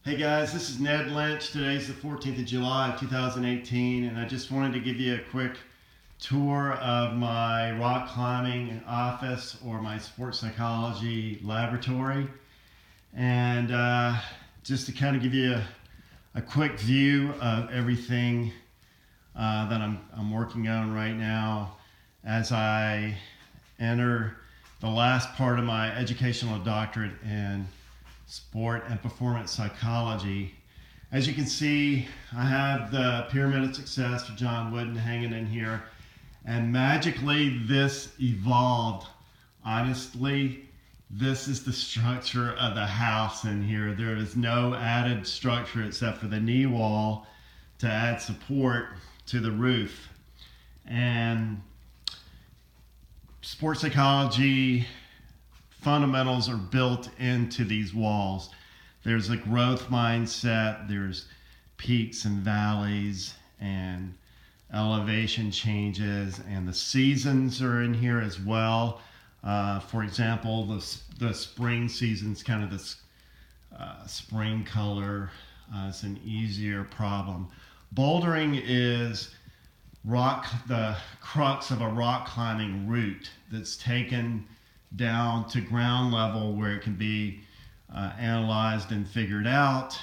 Hey guys, this is Ned Lynch. Today's the 14th of July of 2018, and I just wanted to give you a quick tour of my rock climbing office or my sports psychology laboratory. And just to kind of give you a quick view of everything that I'm working on right now as I enter the last part of my educational doctorate in sport and performance psychology. As you can see, I have the Pyramid of Success for John Wooden hanging in here, and magically this evolved. Honestly, this is the structure of the house in here. There is no added structure except for the knee wall to add support to the roof. And sports psychology fundamentals are built into these walls. There's a growth mindset, there's peaks and valleys and elevation changes, and the seasons are in here as well. For example, the spring season's kind of this spring color. It's an easier problem. Bouldering is the crux of a rock climbing route that's taken down to ground level where it can be analyzed and figured out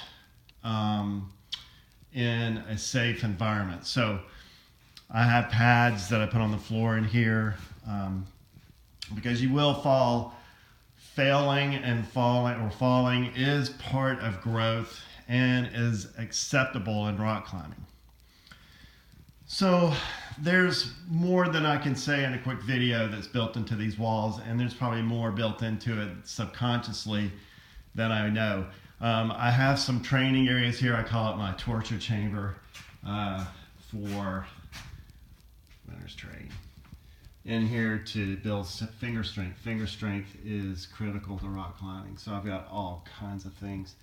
in a safe environment. So I have pads that I put on the floor in here because you will fall. Failing and falling is part of growth and is acceptable in rock climbing. So there's more than I can say in a quick video that's built into these walls, and there's probably more built into it subconsciously than I know. I have some training areas here. I call it my torture chamber for runner's training. In here to build finger strength. Finger strength is critical to rock climbing. So I've got all kinds of things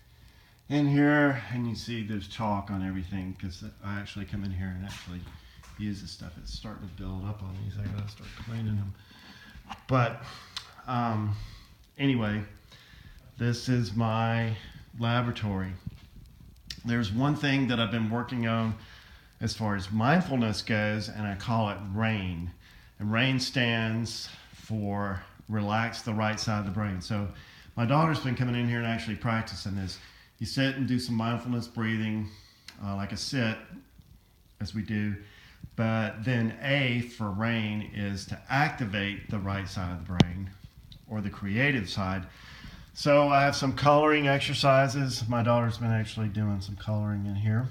in here, and you see there's chalk on everything because I actually come in here and actually use this stuff. It's starting to build up on these. I gotta start cleaning them. But anyway, this is my laboratory. There's one thing that I've been working on as far as mindfulness goes, and I call it RAIN. And RAIN stands for relax the right side of the brain. So my daughter's been coming in here and actually practicing this. You sit and do some mindfulness breathing, like a sit, as we do. But then A for RAIN is to activate the right side of the brain, or the creative side. So I have some coloring exercises. My daughter's been actually doing some coloring in here.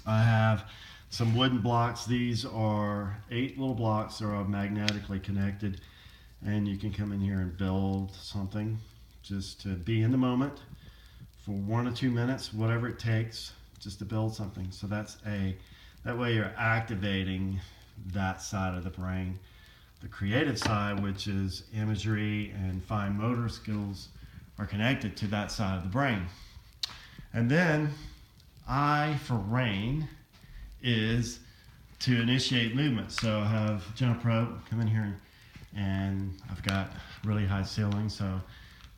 I have some wooden blocks. These are 8 little blocks that are magnetically connected, and you can come in here and build something just to be in the moment for 1 or 2 minutes, whatever it takes, just to build something. So that's A. That way you're activating that side of the brain. The creative side, which is imagery and fine motor skills, are connected to that side of the brain. And then I for RAIN is to initiate movement. So I have jump rope, come in here, and I've got really high ceiling, so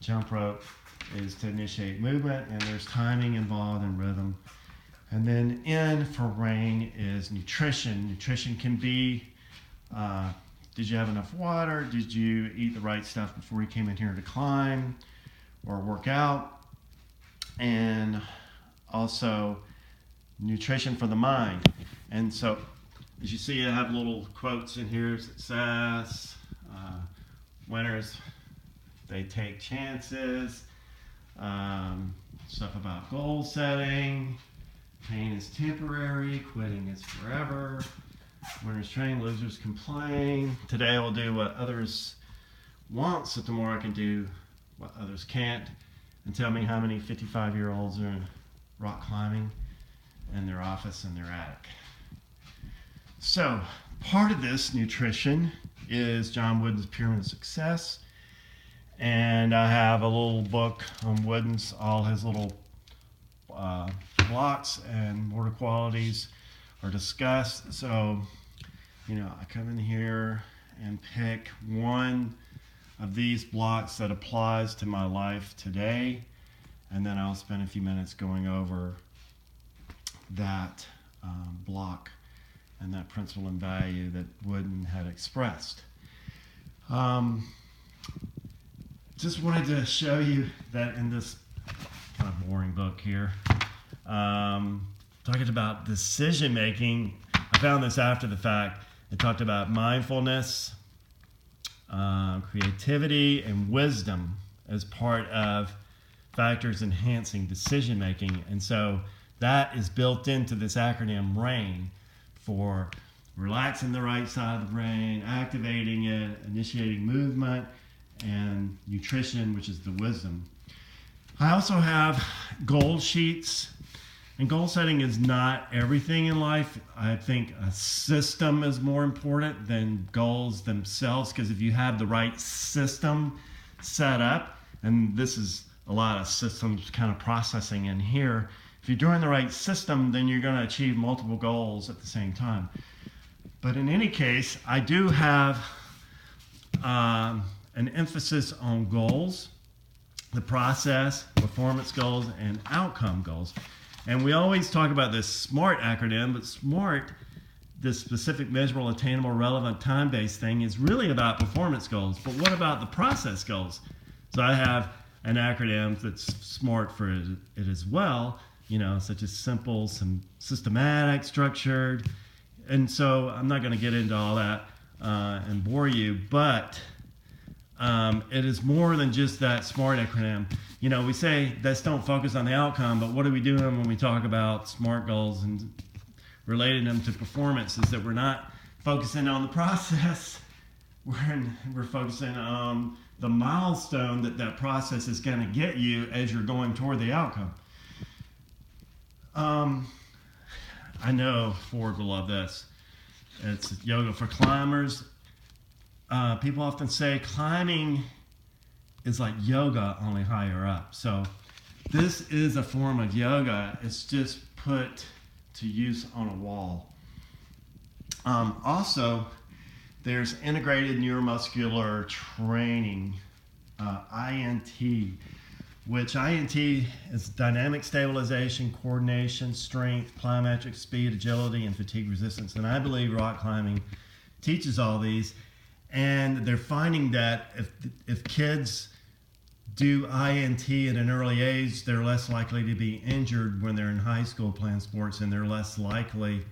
jump rope is to initiate movement, and there's timing involved and rhythm. And then N for RAIN is nutrition. Nutrition can be, did you have enough water? Did you eat the right stuff before you came in here to climb or work out? And also nutrition for the mind. And so, as you see, I have little quotes in here: success, winners, they take chances, stuff about goal setting, pain is temporary, quitting is forever, winners train, losers complain. Today I will do what others want, so tomorrow I can do what others can't. And tell me how many 55-year-olds are in rock climbing in their office in their attic. So part of this nutrition is John Wooden's Pyramid of Success, and I have a little book on Wooden's, all his little blocks and water qualities are discussed. So, you know, I come in here and pick one of these blocks that applies to my life today, and then I'll spend a few minutes going over that block and that principle and value that Wooden had expressed. Just wanted to show you that in this kind of boring book here, talking about decision making. I found this after the fact. It talked about mindfulness, creativity, and wisdom as part of factors enhancing decision making. And so that is built into this acronym RAIN for relaxing the right side of the brain, activating it, initiating movement, and nutrition, which is the wisdom. I also have goal sheets. And goal setting is not everything in life. I think a system is more important than goals themselves, because if you have the right system set up, and this is a lot of systems kind of processing in here, if you're doing the right system, then you're going to achieve multiple goals at the same time. But in any case, I do have an emphasis on goals, the process, performance goals, and outcome goals. And we always talk about this SMART acronym, but SMART, this specific, measurable, attainable, relevant, time-based thing, is really about performance goals. But what about the process goals? So I have an acronym that's SMART for it as well, such as simple, some systematic, structured. And so I'm not going to get into all that and bore you, but it is more than just that SMART acronym. We say let's don't focus on the outcome, but what are we doing when we talk about SMART goals and relating them to performance? Is that we're not focusing on the process, we're focusing on the milestone that process is going to get you as you're going toward the outcome. I know Ford will love this. It's yoga for climbers. People often say climbing is like yoga, only higher up. So this is a form of yoga. It's just put to use on a wall. Also, there's integrated neuromuscular training, INT, which INT is dynamic stabilization, coordination, strength, plyometric speed, agility, and fatigue resistance. And I believe rock climbing teaches all these. And they're finding that if kids do INT at an early age, they're less likely to be injured when they're in high school playing sports, and they're less likely,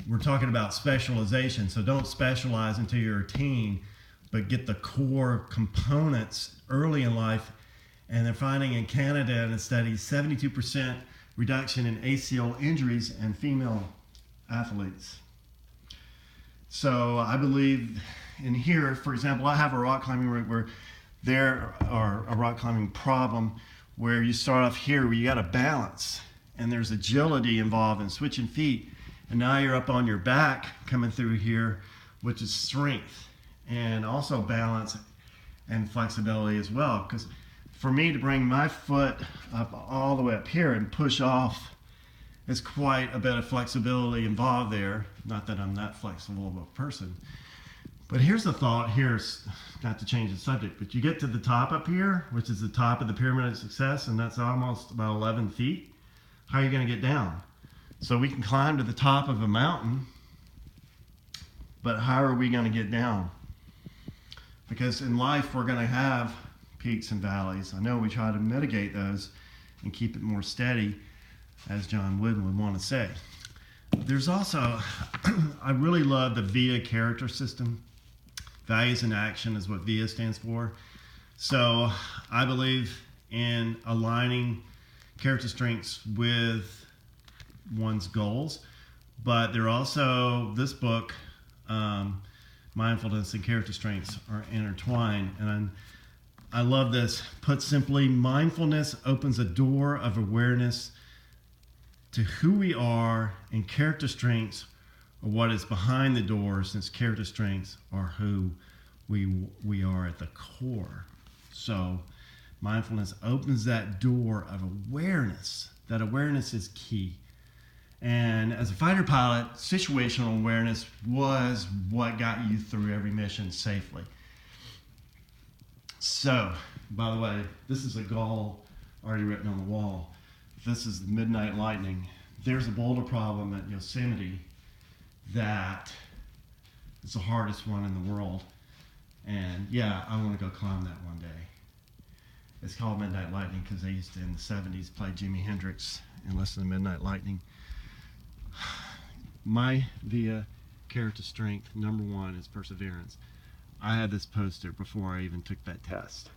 we're talking about specialization, so don't specialize until you're a teen, but get the core components early in life. And they're finding in Canada in a study 72% reduction in ACL injuries in female athletes. So I believe in here, for example, I have a rock climbing route where there are a rock climbing problem where you start off here where you got to balance, and there's agility involved in switching feet, and now you're up on your back coming through here, which is strength, and also balance and flexibility as well. Because for me to bring my foot up all the way up here and push off, there's quite a bit of flexibility involved there. Not that I'm that flexible of a person. But here's the thought here, not to change the subject, but you get to the top up here, which is the top of the pyramid of success, and that's almost about 11 feet. How are you going to get down? So we can climb to the top of a mountain, but how are we going to get down? Because in life, we're going to have peaks and valleys. I know we try to mitigate those and keep it more steady, as John Wooden would want to say. There's also, I really love the VIA character system. Values in action is what VIA stands for. So I believe in aligning character strengths with one's goals, but they're also, this book, mindfulness and character strengths are intertwined. And I love this. Put simply, mindfulness opens a door of awareness to who we are, and character strengths are what is behind the door, since character strengths are who we are at the core. So mindfulness opens that door of awareness. That awareness is key. And as a fighter pilot, situational awareness was what got you through every mission safely. So, by the way, this is a goal already written on the wall. This is the Midnight Lightning. There's a boulder problem at Yosemite that is the hardest one in the world. And yeah, I want to go climb that one day. It's called Midnight Lightning because they used to, in the 70s, play Jimi Hendrix and listen to Midnight Lightning. My VIA character strength, number one, is perseverance. I had this poster before I even took that test.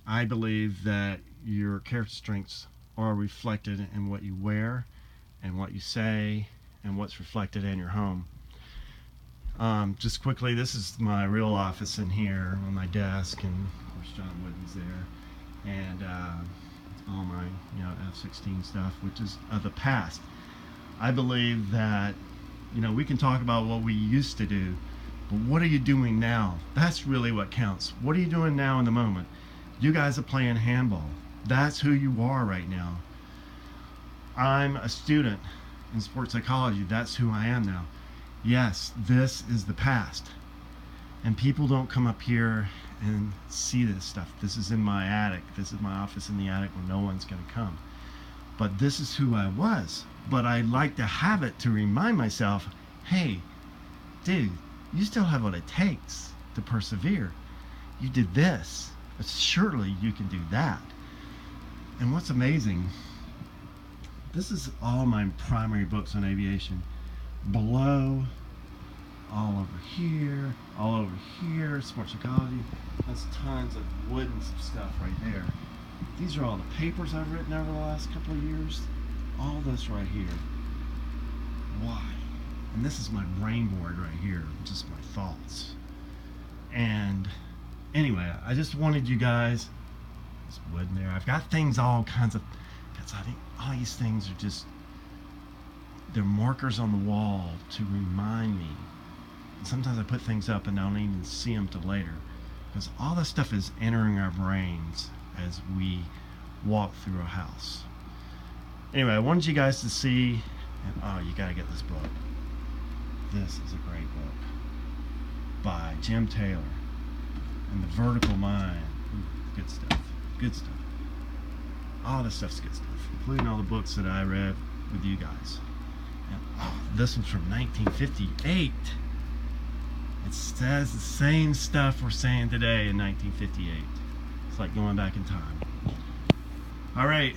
I believe that your character strengths are reflected in what you wear and what you say and what's reflected in your home. Just quickly, this is my real office in here on my desk, and of course John Wooden's there, and all my F-16 stuff, which is of the past. I believe that we can talk about what we used to do, but what are you doing now? That's really what counts. What are you doing now in the moment? You guys are playing handball. That's who you are right now. I'm a student in sports psychology. That's who I am now. Yes, this is the past. And people don't come up here and see this stuff. This is in my attic. This is my office in the attic where no one's going to come. But this is who I was. But I like to have it to remind myself, hey, dude, you still have what it takes to persevere. You did this, but surely you can do that. And what's amazing, this is all my primary books on aviation. Below, all over here, sports psychology. That's tons of wooden stuff right there. These are all the papers I've written over the last couple of years. All this right here. Why? And this is my brain board right here, just my thoughts. And anyway, I just wanted you guys, there's wood in there. I've got things, all kinds of, because I think all these things are just, they're markers on the wall to remind me. And sometimes I put things up and I don't even see them till later, because all this stuff is entering our brains as we walk through a house. Anyway, I wanted you guys to see, and oh, you gotta get this book. This is a great book by Jim Taylor, and The Vertical Mind. Ooh, good stuff, good stuff. All this stuff's good stuff, including all the books that I read with you guys. And oh, this one's from 1958. It says the same stuff we're saying today in 1958. It's like going back in time. All right.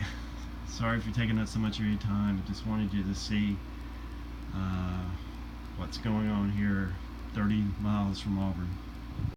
Sorry for taking up so much of your time. I just wanted you to see what's going on here 30 miles from Auburn.